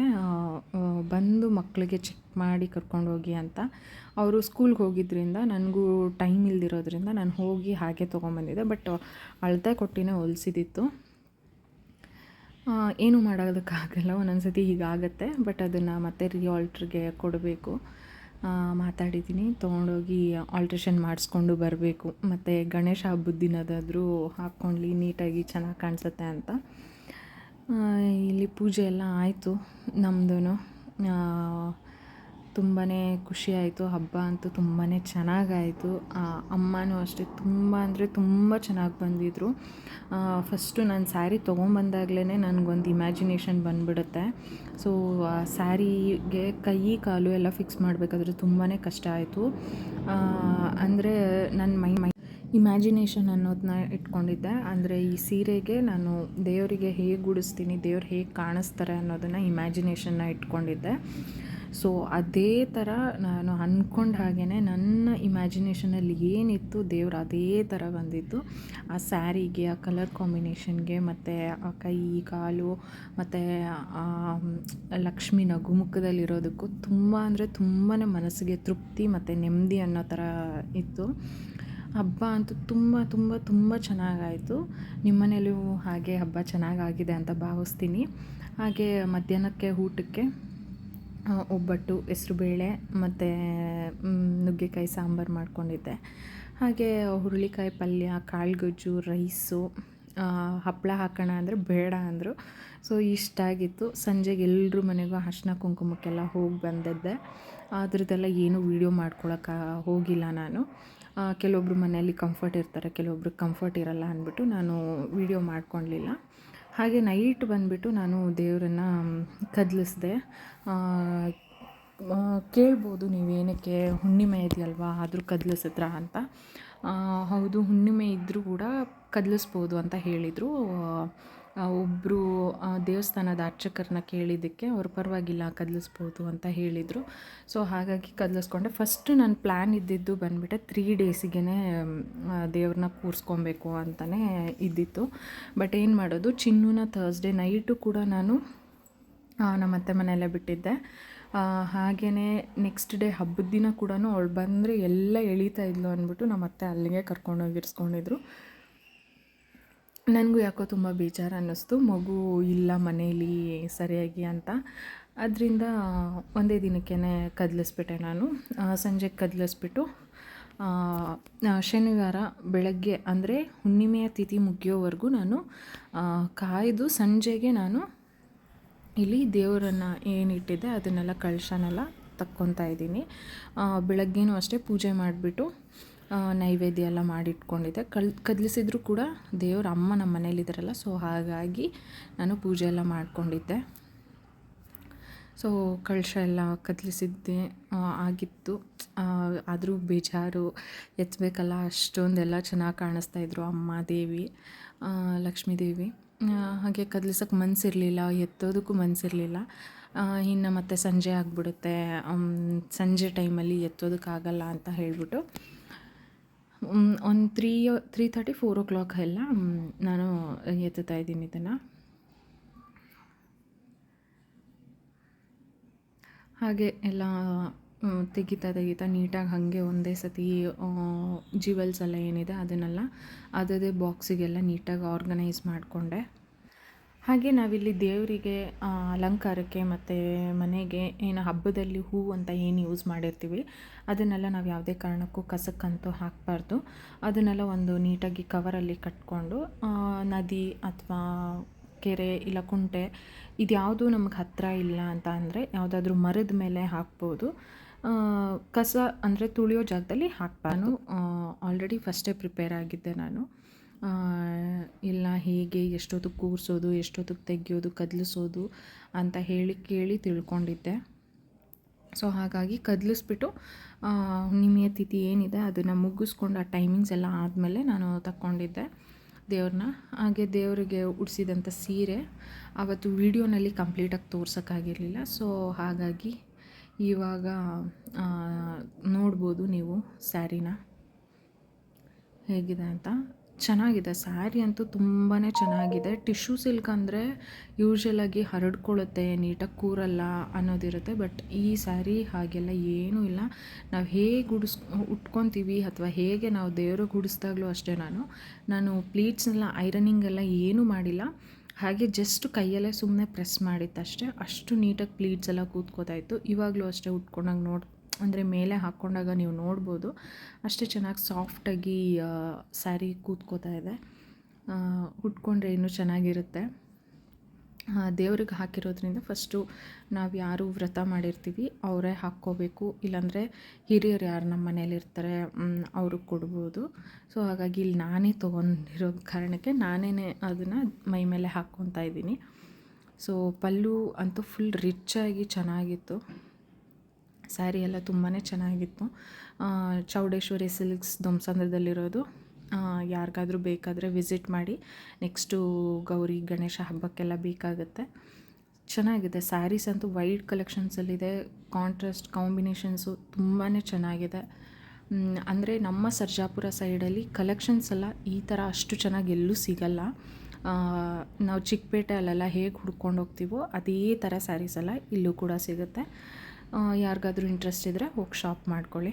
ಬಂದು ಮಕ್ಕಳಿಗೆ ಚೆಕ್ ಮಾಡಿ ಕರ್ಕೊಂಡೋಗಿ ಅಂತ. ಅವರು ಸ್ಕೂಲ್ಗೆ ಹೋಗಿದ್ದರಿಂದ ನನಗೂ ಟೈಮ್ ಇಲ್ದಿರೋದ್ರಿಂದ ನಾನು ಹೋಗಿ ಹಾಗೆ ತೊಗೊಂಬಂದಿದ್ದೆ. ಬಟ್ ಅಳತೆ ಕೊಟ್ಟಿನೇ ಹೊಲಿಸಿದಿತ್ತು. ಏನೂ ಮಾಡೋದಕ್ಕಾಗಲ್ಲ, ಒಂದೊಂದು ಸತಿ ಹೀಗಾಗತ್ತೆ. ಬಟ್ ಅದನ್ನು ಮತ್ತೆ ಆಲ್ಟ್ರಿಗೆ ಕೊಡಬೇಕು. ಮಾತಾಡಿದ್ದೀನಿ, ತೊಗೊಂಡೋಗಿ ಆಲ್ಟ್ರೇಷನ್ ಮಾಡಿಸ್ಕೊಂಡು ಬರಬೇಕು. ಮತ್ತು ಗಣೇಶ ಹಬ್ಬದ ದಿನದಾದರೂ ಹಾಕ್ಕೊಂಡ್ಲಿ ನೀಟಾಗಿ ಚೆನ್ನಾಗಿ ಕಾಣಿಸುತ್ತೆ ಅಂತ. ಇಲ್ಲಿ ಪೂಜೆ ಎಲ್ಲ ಆಯಿತು ನಮ್ಮದು. ತುಂಬಾ ಖುಷಿಯಾಯಿತು. ಹಬ್ಬ ಅಂತೂ ತುಂಬಾ ಚೆನ್ನಾಗಾಯಿತು. ಅಮ್ಮನೂ ಅಷ್ಟೇ ತುಂಬ ಅಂದರೆ ತುಂಬ ಚೆನ್ನಾಗಿ ಬಂದಿದ್ದರು. ಫಸ್ಟು ನಾನು ಸ್ಯಾರಿ ತೊಗೊಂಬಂದಾಗಲೇ ನನಗೊಂದು ಇಮ್ಯಾಜಿನೇಷನ್ ಬಂದುಬಿಡುತ್ತೆ. ಸೊ ಸ್ಯಾರಿಗೆ ಕೈ ಕಾಲು ಎಲ್ಲ ಫಿಕ್ಸ್ ಮಾಡಬೇಕಾದ್ರೆ ತುಂಬಾ ಕಷ್ಟ ಆಯಿತು. ಅಂದರೆ ನನ್ನ ಮೈ ಇಮ್ಯಾಜಿನೇಷನ್ ಅನ್ನೋದನ್ನ ಇಟ್ಕೊಂಡಿದ್ದೆ. ಅಂದರೆ ಈ ಸೀರೆಗೆ ನಾನು ದೇವರಿಗೆ ಹೇಗೆ ಉಡಿಸ್ತೀನಿ, ದೇವ್ರು ಹೇಗೆ ಕಾಣಿಸ್ತಾರೆ ಅನ್ನೋದನ್ನು ಇಮ್ಯಾಜಿನೇಷನ್ನ ಇಟ್ಕೊಂಡಿದ್ದೆ. ಸೊ ಅದೇ ಥರ ನಾನು ಅಂದ್ಕೊಂಡ ಹಾಗೇ ನನ್ನ ಇಮ್ಯಾಜಿನೇಷನಲ್ಲಿ ಏನಿತ್ತು ದೇವ್ರು ಅದೇ ಥರ ಬಂದಿತ್ತು. ಆ ಸ್ಯಾರಿಗೆ, ಆ ಕಲರ್ ಕಾಂಬಿನೇಷನ್ಗೆ, ಮತ್ತು ಆ ಕೈ ಕಾಲು ಮತ್ತು ಲಕ್ಷ್ಮಿ ನಗುಮುಖದಲ್ಲಿರೋದಕ್ಕೂ ತುಂಬ ಅಂದರೆ ತುಂಬಾ ಮನಸ್ಸಿಗೆ ತೃಪ್ತಿ ಮತ್ತು ನೆಮ್ಮದಿ ಅನ್ನೋ ಥರ ಇತ್ತು. ಹಬ್ಬ ಅಂತೂ ತುಂಬ ತುಂಬ ತುಂಬ ಚೆನ್ನಾಗಾಯಿತು. ನಿಮ್ಮ ಮನೇಲೂ ಹಾಗೆ ಹಬ್ಬ ಚೆನ್ನಾಗಾಗಿದೆ ಅಂತ ಭಾವಿಸ್ತೀನಿ. ಹಾಗೆ ಮಧ್ಯಾಹ್ನಕ್ಕೆ ಊಟಕ್ಕೆ ಒಬ್ಬಟ್ಟು, ಹೆಸ್ರುಬೇಳೆ ಮತ್ತು ನುಗ್ಗೆಕಾಯಿ ಸಾಂಬಾರು ಮಾಡ್ಕೊಂಡಿದ್ದೆ. ಹಾಗೆ ಹುರುಳಿಕಾಯಿ ಪಲ್ಯ, ಕಾಳುಗೊಜ್ಜು, ರೈಸು, ಹಪ್ಪಳ ಹಾಕೋಣ ಅಂದರೆ ಬೇಡ ಅಂದರು. ಸೊ ಇಷ್ಟ ಆಗಿತ್ತು. ಸಂಜೆಗೆ ಎಲ್ಲರ ಮನೆಗೂ ಅರ್ಶಿನ ಕುಂಕುಮಕ್ಕೆಲ್ಲ ಹೋಗಿ ಬಂದಿದ್ದೆ. ಅದ್ರದ್ದೆಲ್ಲ ಏನೂ ವೀಡಿಯೋ ಮಾಡ್ಕೊಳಕ್ಕೆ ಹೋಗಿಲ್ಲ ನಾನು. ಕೆಲವೊಬ್ರು ಮನೆಯಲ್ಲಿ ಕಂಫರ್ಟ್ ಇರ್ತಾರೆ, ಕೆಲವೊಬ್ರಿಗೆ ಕಂಫರ್ಟ್ ಇರಲ್ಲ ಅಂದ್ಬಿಟ್ಟು ನಾನು ವೀಡಿಯೋ ಮಾಡ್ಕೊಳ್ಲಿಲ್ಲ. ಹಾಗೆ ನೈಟ್ ಬಂದುಬಿಟ್ಟು ನಾನು ದೇವರನ್ನು ಕದಲಿಸ್ದೆ. ಕೇಳ್ಬೋದು ನೀವೇನಕ್ಕೆ ಹುಣ್ಣಿಮೆ ಇದೆಯಲ್ವಾ ಆದರೂ ಕದಲಿಸಿದ್ರಾ ಅಂತ. ಹೌದು, ಹುಣ್ಣಿಮೆ ಇದ್ದರೂ ಕೂಡ ಕದಲಿಸ್ಬೋದು ಅಂತ ಹೇಳಿದರು. ಒಬ್ಬರು ದೇವಸ್ಥಾನದ ಅರ್ಚಕರನ್ನ ಕೇಳಿದ್ದಕ್ಕೆ ಅವ್ರು ಪರವಾಗಿಲ್ಲ ಕದಲಿಸ್ಬೋದು ಅಂತ ಹೇಳಿದರು. ಸೊ ಹಾಗಾಗಿ ಕದಲಿಸ್ಕೊಂಡೆ. ಫಸ್ಟು ನನ್ನ ಪ್ಲ್ಯಾನ್ ಇದ್ದಿದ್ದು ಬಂದುಬಿಟ್ಟೆ 3 ಡೇಸಿಗೆ ದೇವ್ರನ್ನ ಕೂರಿಸ್ಕೊಬೇಕು ಅಂತಲೇ ಇದ್ದಿತ್ತು. ಬಟ್ ಏನು ಮಾಡೋದು, ಚಿನ್ನೂನ ಥರ್ಸ್ಡೇ ನೈಟು ಕೂಡ ನಾನು ನಮ್ಮ ಅತ್ತೆ ಮನೆಯಲ್ಲೇ ಬಿಟ್ಟಿದ್ದೆ. ಹಾಗೆಯೇ ನೆಕ್ಸ್ಟ್ ಡೇ ಹಬ್ಬದ ದಿನ ಕೂಡ ಅವಳು ಬಂದರೆ ಎಲ್ಲ ಎಳೀತಾ ಇದ್ಲು ಅಂದ್ಬಿಟ್ಟು ನಮ್ಮ ಅತ್ತೆ ಅಲ್ಲಿಗೆ ಕರ್ಕೊಂಡೋಗಿ ಇರಿಸ್ಕೊಂಡಿದ್ರು. ನನಗೂ ಯಾಕೋ ತುಂಬ ಬೇಜಾರು ಅನ್ನಿಸ್ತು, ಮಗು ಇಲ್ಲ ಮನೇಲಿ ಸರಿಯಾಗಿ ಅಂತ. ಅದರಿಂದ ಒಂದೇ ದಿನಕ್ಕೇ ಕದಲಿಸ್ಬಿಟ್ಟೆ ನಾನು. ಸಂಜೆಗೆ ಕದಲಿಸ್ಬಿಟ್ಟು ಶನಿವಾರ ಬೆಳಗ್ಗೆ ಅಂದರೆ ಹುಣ್ಣಿಮೆಯ ತಿಥಿ ಮುಗಿಯೋವರೆಗೂ ನಾನು ಕಾಯ್ದು ಸಂಜೆಗೆ ನಾನು ಇಲ್ಲಿ ದೇವರನ್ನು ಏನಿಟ್ಟಿದ್ದೆ ಅದನ್ನೆಲ್ಲ ಕಳಶನೆಲ್ಲ ತಕ್ಕೊತಾ ಇದ್ದೀನಿ. ಬೆಳಗ್ಗೆನೂ ಅಷ್ಟೇ ಪೂಜೆ ಮಾಡಿಬಿಟ್ಟು ನೈವೇದ್ಯ ಎಲ್ಲ ಮಾಡಿಟ್ಕೊಂಡಿದ್ದೆ. ಕದಲಿಸಿದ್ರು ಕೂಡ ದೇವ್ರ ಅಮ್ಮ ನಮ್ಮ ಮನೇಲಿದ್ದಾರಲ್ಲ, ಸೊ ಹಾಗಾಗಿ ನಾನು ಪೂಜೆ ಎಲ್ಲ ಮಾಡ್ಕೊಂಡಿದ್ದೆ. ಸೊ ಕಳಶ ಎಲ್ಲ ಕದಲಿಸಿದ್ದೆ ಆಗಿತ್ತು. ಆದರೂ ಬೇಜಾರು, ಎತ್ತಬೇಕಲ್ಲ, ಅಷ್ಟೊಂದೆಲ್ಲ ಚೆನ್ನಾಗಿ ಕಾಣಿಸ್ತಾಯಿದ್ರು ಅಮ್ಮ, ದೇವಿ, ಲಕ್ಷ್ಮೀ ದೇವಿ. ಹಾಗೆ ಕದಲಿಸೋಕ್ಕೆ ಮನಸ್ಸಿರಲಿಲ್ಲ, ಎತ್ತೋದಕ್ಕೂ ಮನಸ್ಸಿರಲಿಲ್ಲ. ಇನ್ನು ಮತ್ತೆ ಸಂಜೆ ಆಗಿಬಿಡುತ್ತೆ, ಸಂಜೆ ಟೈಮಲ್ಲಿ ಎತ್ತೋದಕ್ಕಾಗಲ್ಲ ಅಂತ ಹೇಳಿಬಿಟ್ಟು ಒಂದು 3:30, 4 o'clock ಎಲ್ಲ ನಾನು ಎತ್ತುತ್ತಾ ಇದ್ದೀನಿ ಇದನ್ನು. ಹಾಗೆ ಎಲ್ಲ ತೆಗಿತಾ ನೀಟಾಗಿ ಹಾಗೆ ಒಂದೇ ಸತಿ ಜ್ಯುವೆಲ್ಸ್ ಎಲ್ಲ ಏನಿದೆ ಅದನ್ನೆಲ್ಲ ಅದೇ ಬಾಕ್ಸಿಗೆಲ್ಲ ನೀಟಾಗಿ ಆರ್ಗನೈಸ್ ಮಾಡಿಕೊಂಡೆ. ಹಾಗೆ ನಾವಿಲ್ಲಿ ದೇವರಿಗೆ ಅಲಂಕಾರಕ್ಕೆ ಮತ್ತು ಮನೆಗೆ ಏನು ಹಬ್ಬದಲ್ಲಿ ಹೂವು ಅಂತ ಏನು ಯೂಸ್ ಮಾಡಿರ್ತೀವಿ ಅದನ್ನೆಲ್ಲ ನಾವು ಯಾವುದೇ ಕಾರಣಕ್ಕೂ ಕಸಕ್ಕಂತೂ ಹಾಕಬಾರ್ದು. ಅದನ್ನೆಲ್ಲ ಒಂದು ನೀಟಾಗಿ ಕವರಲ್ಲಿ ಕಟ್ಕೊಂಡು ನದಿ ಅಥವಾ ಕೆರೆ ಇಲ್ಲ ಕುಂಟೆ ಇದ್ಯಾವುದು ನಮಗೆ ಹತ್ತಿರ ಇಲ್ಲ ಅಂತ ಅಂದರೆ ಯಾವುದಾದ್ರೂ ಮರದ ಮೇಲೆ ಹಾಕ್ಬೋದು. ಕಸ ಅಂದರೆ ತುಳಿಯೋ ಜಾಗದಲ್ಲಿ ಹಾಕ್ಬಾರ್ದು. ಆಲ್ರೆಡಿ ಫಸ್ಟೇ ಪ್ರಿಪೇರ್ ಆಗಿದ್ದೆ ನಾನು. ಇಲ್ಲ ಹೇಗೆ ಎಷ್ಟೊತ್ತಿಗೆ ಕೂರಿಸೋದು, ಎಷ್ಟೊತ್ತಿಗೆ ತೆಗೆಯೋದು, ಕದಲಿಸೋದು ಅಂತ ಕೇಳಿ ತಿಳ್ಕೊಂಡಿದ್ದೆ. ಸೊ ಹಾಗಾಗಿ ಕದಲಿಸ್ಬಿಟ್ಟು ಹುಣ್ಣಿಮೆಯ ತಿಥಿ ಏನಿದೆ ಅದನ್ನು ಮುಗಿಸ್ಕೊಂಡು ಆ ಟೈಮಿಂಗ್ಸ್ ಎಲ್ಲ ಆದಮೇಲೆ ನಾನು ತಗೊಂಡಿದ್ದೆ ದೇವ್ರನ್ನ. ಹಾಗೆ ದೇವರಿಗೆ ಉಡಿಸಿದಂಥ ಸೀರೆ ಆವತ್ತು ವೀಡಿಯೋನಲ್ಲಿ ಕಂಪ್ಲೀಟಾಗಿ ತೋರ್ಸೋಕ್ಕಾಗಿರಲಿಲ್ಲ. ಸೊ ಹಾಗಾಗಿ ಇವಾಗ ನೋಡ್ಬೋದು ನೀವು ಸ್ಯಾರಿನ ಹೇಗಿದೆ ಅಂತ. ಚೆನ್ನಾಗಿದೆ ಸ್ಯಾರಿ ಅಂತೂ ತುಂಬಾ ಚೆನ್ನಾಗಿದೆ. ಟಿಶ್ಯೂ ಸಿಲ್ಕ್ ಅಂದರೆ ಯೂಶ್ವಲಾಗಿ ಹರಡ್ಕೊಳ್ಳುತ್ತೆ, ನೀಟಾಗಿ ಕೂರಲ್ಲ ಅನ್ನೋದಿರುತ್ತೆ. ಬಟ್ ಈ ಸ್ಯಾರಿ ಹಾಗೆಲ್ಲ ಏನೂ ಇಲ್ಲ. ನಾವು ಹೇಗೆ ಉಟ್ಕೊತೀವಿ ಅಥವಾ ಹೇಗೆ ನಾವು ದೇವ್ರಿಗೆ ಉಡಿಸ್ದಾಗಲೂ ಅಷ್ಟೇ ನಾನು ಪ್ಲೀಟ್ಸ್ನೆಲ್ಲ ಐರನಿಂಗ್ ಎಲ್ಲ ಏನೂ ಮಾಡಿಲ್ಲ. ಹಾಗೆ ಜಸ್ಟ್ ಕೈಯಲ್ಲೇ ಸುಮ್ಮನೆ ಪ್ರೆಸ್ ಮಾಡಿತ್ತಷ್ಟೇ. ಅಷ್ಟು ನೀಟಾಗಿ ಪ್ಲೀಟ್ಸ್ ಎಲ್ಲ ಕೂತ್ಕೋತಾಯಿತ್ತು. ಇವಾಗಲೂ ಅಷ್ಟೇ ಉಟ್ಕೊಂಡಾಗ ಅಂದರೆ ಮೇಲೆ ಹಾಕ್ಕೊಂಡಾಗ ನೀವು ನೋಡ್ಬೋದು ಅಷ್ಟೇ ಚೆನ್ನಾಗಿ ಸಾಫ್ಟಾಗಿ ಸ್ಯಾರಿ ಕೂತ್ಕೋತಾ ಇದೆ. ಉಟ್ಕೊಂಡ್ರೆ ಇನ್ನೂ ಚೆನ್ನಾಗಿರುತ್ತೆ. ದೇವ್ರಿಗೆ ಹಾಕಿರೋದ್ರಿಂದ ಫಸ್ಟು ನಾವು ಯಾರು ವ್ರತ ಮಾಡಿರ್ತೀವಿ ಅವರೇ ಹಾಕ್ಕೋಬೇಕು, ಇಲ್ಲಾಂದರೆ ಹಿರಿಯರು ಯಾರು ನಮ್ಮ ಮನೇಲಿರ್ತಾರೆ ಅವ್ರಿಗೆ ಕೊಡ್ಬೋದು. ಸೊ ಹಾಗಾಗಿ ಇಲ್ಲಿ ನಾನೇ ತೊಗೊಂಡಿರೋ ಕಾರಣಕ್ಕೆ ನಾನೇ ಅದನ್ನು ಮೈ ಮೇಲೆ ಹಾಕ್ಕೊತಾ ಇದ್ದೀನಿ. ಸೊ ಪಲ್ಲು ಅಂತೂ ಫುಲ್ ರಿಚ್ಚಾಗಿ ಚೆನ್ನಾಗಿತ್ತು. ಸ್ಯಾರಿ ಎಲ್ಲ ತುಂಬಾ ಚೆನ್ನಾಗಿತ್ತು. ಚೌಡೇಶ್ವರಿ ಸಿಲ್ಕ್ಸ್ ದೊಂಸಂದ್ರದಲ್ಲಿರೋದು. ಯಾರಿಗಾದ್ರೂ ಬೇಕಾದರೆ ವಿಸಿಟ್ ಮಾಡಿ. ನೆಕ್ಸ್ಟು ಗೌರಿ ಗಣೇಶ ಹಬ್ಬಕ್ಕೆಲ್ಲ ಬೇಕಾಗುತ್ತೆ. ಚೆನ್ನಾಗಿದೆ. ಸ್ಯಾರೀಸ್ ಅಂತೂ ವೈಡ್ ಕಲೆಕ್ಷನ್ಸಲ್ಲಿದೆ. ಕಾಂಟ್ರಾಸ್ಟ್ ಕಾಂಬಿನೇಷನ್ಸು ತುಂಬಾ ಚೆನ್ನಾಗಿದೆ. ಅಂದರೆ ನಮ್ಮ ಸರ್ಜಾಪುರ ಸೈಡಲ್ಲಿ ಕಲೆಕ್ಷನ್ಸ್ ಎಲ್ಲ ಈ ಥರ ಅಷ್ಟು ಚೆನ್ನಾಗಿ ಎಲ್ಲೂ ಸಿಗಲ್ಲ. ನಾವು ಚಿಕ್ಕಪೇಟೆ ಅಲ್ಲೆಲ್ಲ ಹೇಗೆ ಹುಡ್ಕೊಂಡು ಹೋಗ್ತೀವೋ ಅದೇ ಥರ ಸ್ಯಾರೀಸ್ ಎಲ್ಲ ಇಲ್ಲೂ ಕೂಡ ಸಿಗುತ್ತೆ. ಯಾರಿಗಾದ್ರೂ ಇಂಟ್ರೆಸ್ಟ್ ಇದ್ದರೆ ಹೋಗಿ ಶಾಪ್ ಮಾಡ್ಕೊಳ್ಳಿ.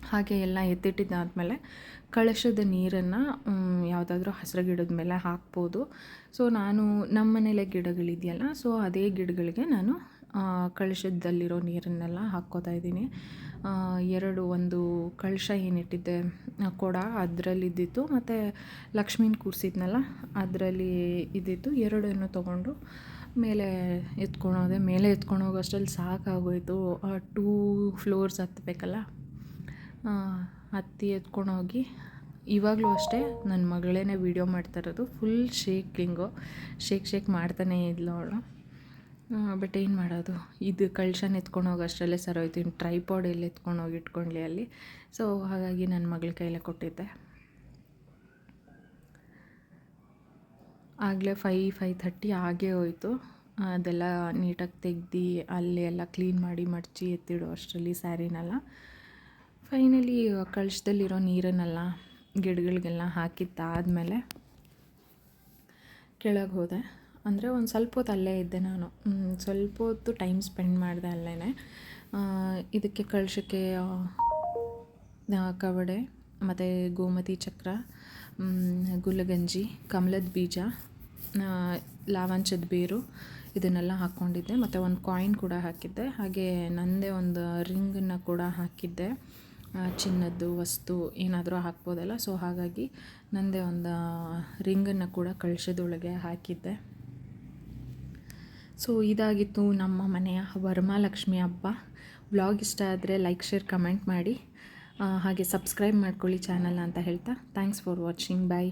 ಹಾಗೆ ಎಲ್ಲ ಎತ್ತಿಟ್ಟಿದ್ದಾದಮೇಲೆ ಕಳಶದ ನೀರನ್ನು ಯಾವುದಾದ್ರೂ ಹಸಿರು ಗಿಡದ ಮೇಲೆ ಹಾಕ್ಬೋದು. ಸೊ ನಾನು ನಮ್ಮ ಮನೇಲೆ ಗಿಡಗಳಿದೆಯಲ್ಲ, ಸೊ ಅದೇ ಗಿಡಗಳಿಗೆ ನಾನು ಕಳಶದಲ್ಲಿರೋ ನೀರನ್ನೆಲ್ಲ ಹಾಕ್ಕೋತಾ ಇದ್ದೀನಿ. ಒಂದು ಕಳಶ ಏನಿಟ್ಟಿದ್ದೆ ಕೊಡ ಅದರಲ್ಲಿದ್ದಿತ್ತು, ಮತ್ತು ಲಕ್ಷ್ಮೀನ ಕೂರಿಸಿದ್ನಲ್ಲ ಅದರಲ್ಲಿ ಇದ್ದಿತ್ತು. ಎರಡನ್ನು ತೊಗೊಂಡು ಮೇಲೆ ಎತ್ಕೊಂಡೋದೆ. ಮೇಲೆ ಎತ್ಕೊಂಡೋಗೋ ಅಷ್ಟರಲ್ಲಿ ಸಾಕಾಗೋಯಿತು. 2 ಫ್ಲೋರ್ಸ್ ಹತ್ತಬೇಕಲ್ಲ. ಹತ್ತಿ ಎತ್ಕೊಂಡೋಗಿ ಇವಾಗಲೂ ಅಷ್ಟೇ ನನ್ನ ಮಗಳೇ ವೀಡಿಯೋ ಮಾಡ್ತಾಯಿರೋದು. ಫುಲ್ ಶೇಕ್ ಮಾಡ್ತಾನೇ ಇದ್ಲು ಅವಳು. ಬಟ್ ಏನು ಮಾಡೋದು, ಇದು ಕಳಶನ ಎತ್ಕೊಂಡು ಹೋಗೋ ಅಷ್ಟರಲ್ಲೇ ಸರೋಯ್ತು. ಇನ್ನು ಟ್ರೈಪಾಡ್ ಎಲ್ಲಿ ಎತ್ಕೊಂಡೋಗಿ ಇಟ್ಕೊಳ್ಳಿ ಅಲ್ಲಿ. ಸೊ ಹಾಗಾಗಿ ನನ್ನ ಮಗಳ ಕೈಲೇ ಕೊಟ್ಟಿದ್ದೆ. ಆಗಲೇ 5:30 ಆಗೇ ಹೋಯಿತು. ಅದೆಲ್ಲ ನೀಟಾಗಿ ತೆಗ್ದು ಅಲ್ಲಿ ಎಲ್ಲ ಕ್ಲೀನ್ ಮಾಡಿ ಮಡಚಿ ಎತ್ತಿಡೋ ಅಷ್ಟರಲ್ಲಿ ಸ್ಯಾರಿನೆಲ್ಲ. ಫೈನಲಿ ಕಳಶದಲ್ಲಿರೋ ನೀರನ್ನೆಲ್ಲ ಗಿಡಗಳಿಗೆಲ್ಲ ಹಾಕಿದ್ದಾದಮೇಲೆ ಕೆಳಗೆ ಹೋದೆ. ಅಂದರೆ ಒಂದು ಸ್ವಲ್ಪ ಹೊತ್ತು ಅಲ್ಲೇ ಇದ್ದೆ ನಾನು. ಸ್ವಲ್ಪ ಹೊತ್ತು ಟೈಮ್ ಸ್ಪೆಂಡ್ ಮಾಡಿದೆ ಅಲ್ಲೇ. ಇದಕ್ಕೆ ಕಳಶಕ್ಕೆ ಕವಡೆ ಮತ್ತು ಗೋಮತಿ ಚಕ್ರ, ಗುಲಗಂಜಿ, ಕಮಲದ ಬೀಜ, ಲಾವಂಚದ ಬೇರು ಇದನ್ನೆಲ್ಲ ಹಾಕ್ಕೊಂಡಿದ್ದೆ. ಮತ್ತು ಒಂದು ಕಾಯಿನ್ ಕೂಡ ಹಾಕಿದ್ದೆ. ಹಾಗೆ ನನ್ನದೇ ಒಂದು ರಿಂಗನ್ನು ಕೂಡ ಹಾಕಿದ್ದೆ. ಚಿನ್ನದ್ದು ವಸ್ತು ಏನಾದರೂ ಹಾಕ್ಬೋದಲ್ಲ, ಸೊ ಹಾಗಾಗಿ ನನ್ನದೇ ಒಂದು ರಿಂಗನ್ನು ಕೂಡ ಕಳಶದೊಳಗೆ ಹಾಕಿದ್ದೆ. ಸೊ ಇದಾಗಿತ್ತು ನಮ್ಮ ಮನೆಯ ವರಮಹಾಲಕ್ಷ್ಮಿ ಹಬ್ಬ. ವ್ಲಾಗ್ ಇಷ್ಟ ಆದರೆ ಲೈಕ್, ಶೇರ್, ಕಮೆಂಟ್ ಮಾಡಿ. ಹಾಗೆ ಸಬ್ಸ್ಕ್ರೈಬ್ ಮಾಡ್ಕೊಳ್ಳಿ ಚಾನಲ್ನ ಅಂತ ಹೇಳ್ತಾ ಥ್ಯಾಂಕ್ಸ್ ಫಾರ್ ವಾಚಿಂಗ್. ಬಾಯ್.